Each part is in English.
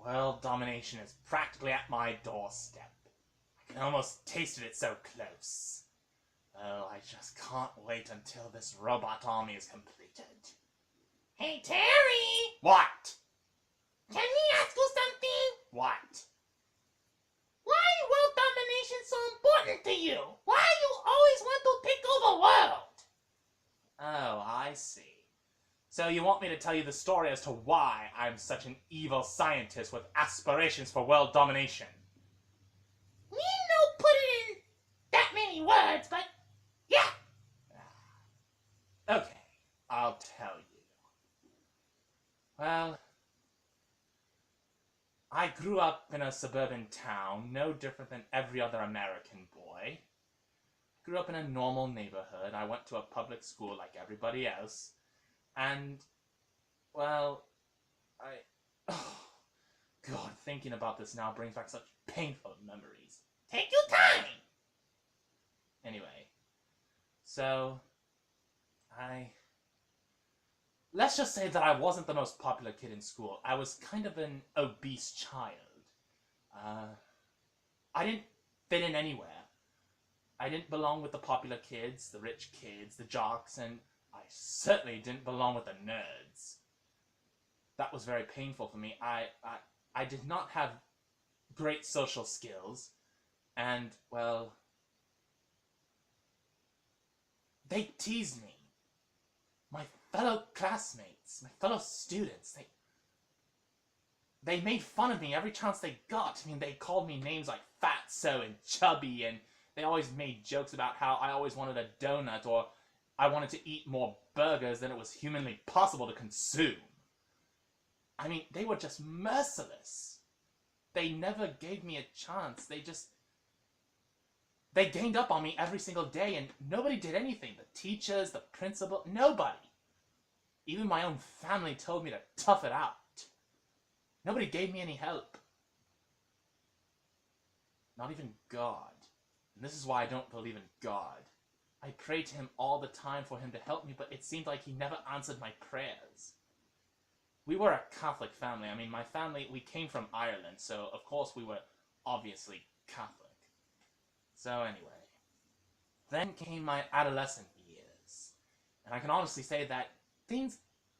World domination is practically at my doorstep. I can almost taste it, it's so close. Oh, I just can't wait until this robot army is completed. Hey, Terry! What? Can me ask you something? What? Why is world domination so important to you? Why you always want to take over the world? Oh, I see. So you want me to tell you the story as to why I'm such an evil scientist with aspirations for world domination? Me no put it in that many words, but yeah. Okay, I'll tell you. Well, I grew up in a suburban town, no different than every other American boy. Grew up in a normal neighborhood. I went to a public school like everybody else. And, well, oh, God, thinking about this now brings back such painful memories. Take your time. Anyway, so, let's just say that I wasn't the most popular kid in school. I was kind of an obese child. I didn't fit in anywhere. I didn't belong with the popular kids, the rich kids, the jocks, and I certainly didn't belong with the nerds. That was very painful for me. I did not have great social skills, and, well, they teased me. My fellow classmates, my fellow students, they made fun of me every chance they got. I mean, they called me names like Fatso and Chubby, and they always made jokes about how I always wanted a donut, or I wanted to eat more burgers than it was humanly possible to consume. I mean, they were just merciless. They never gave me a chance. They ganged up on me every single day, and nobody did anything. The teachers, the principal, nobody. Even my own family told me to tough it out. Nobody gave me any help. Not even God. And this is why I don't believe in God. I prayed to him all the time for him to help me, but it seemed like he never answered my prayers. We were a Catholic family. I mean, my family, we came from Ireland, so of course we were obviously Catholic. So anyway, then came my adolescent years. And I can honestly say that things,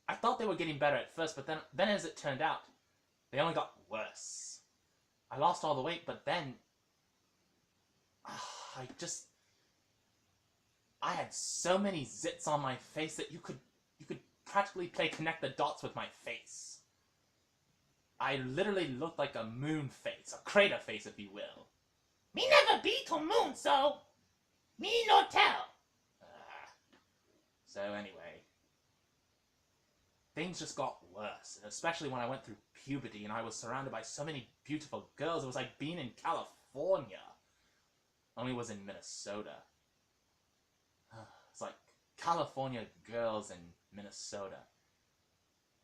I thought they were getting better at first, but then as it turned out, they only got worse. I lost all the weight, but then I had so many zits on my face that you could practically play connect the dots with my face. I literally looked like a moon face, a crater face if you will. Me never be to moon, so me no tell. So anyway, things just got worse, especially when I went through puberty and I was surrounded by so many beautiful girls. It was like being in California. Only it was in Minnesota. It's like California girls in Minnesota.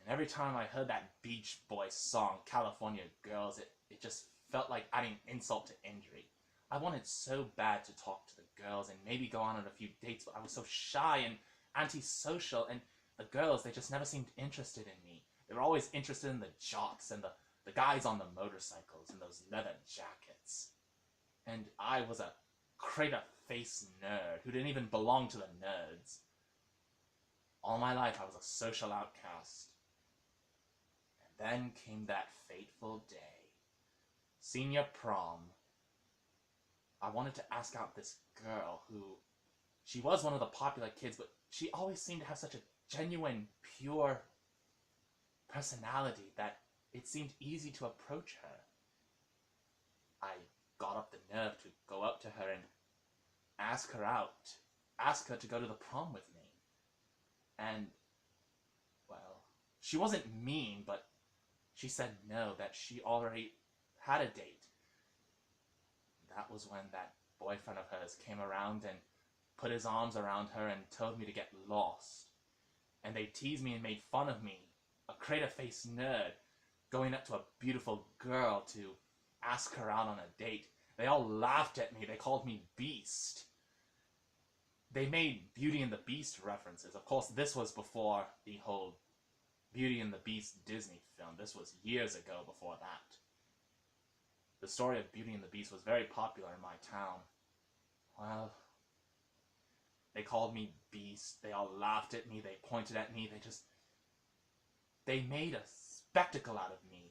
And every time I heard that Beach Boys song, California Girls, it just felt like adding insult to injury. I wanted so bad to talk to the girls and maybe go on a few dates, but I was so shy and antisocial, and the girls, they just never seemed interested in me. They were always interested in the jocks and the guys on the motorcycles and those leather jackets. And I was a crater-faced nerd who didn't even belong to the nerds. All my life I was a social outcast. And then came that fateful day. Senior prom. I wanted to ask out this girl who, she was one of the popular kids, but she always seemed to have such a genuine, pure personality that it seemed easy to approach her. I got up the nerve to go up to her and ask her out, ask her to go to the prom with me. And, well, she wasn't mean, but she said no, that she already had a date. That was when that boyfriend of hers came around and put his arms around her and told me to get lost. And they teased me and made fun of me, a crater-faced nerd, going up to a beautiful girl to ask her out on a date. They all laughed at me. They called me Beast. They made Beauty and the Beast references. Of course, this was before the whole Beauty and the Beast Disney film. This was years ago before that. The story of Beauty and the Beast was very popular in my town. Well, they called me Beast. They all laughed at me. They pointed at me. They made a spectacle out of me.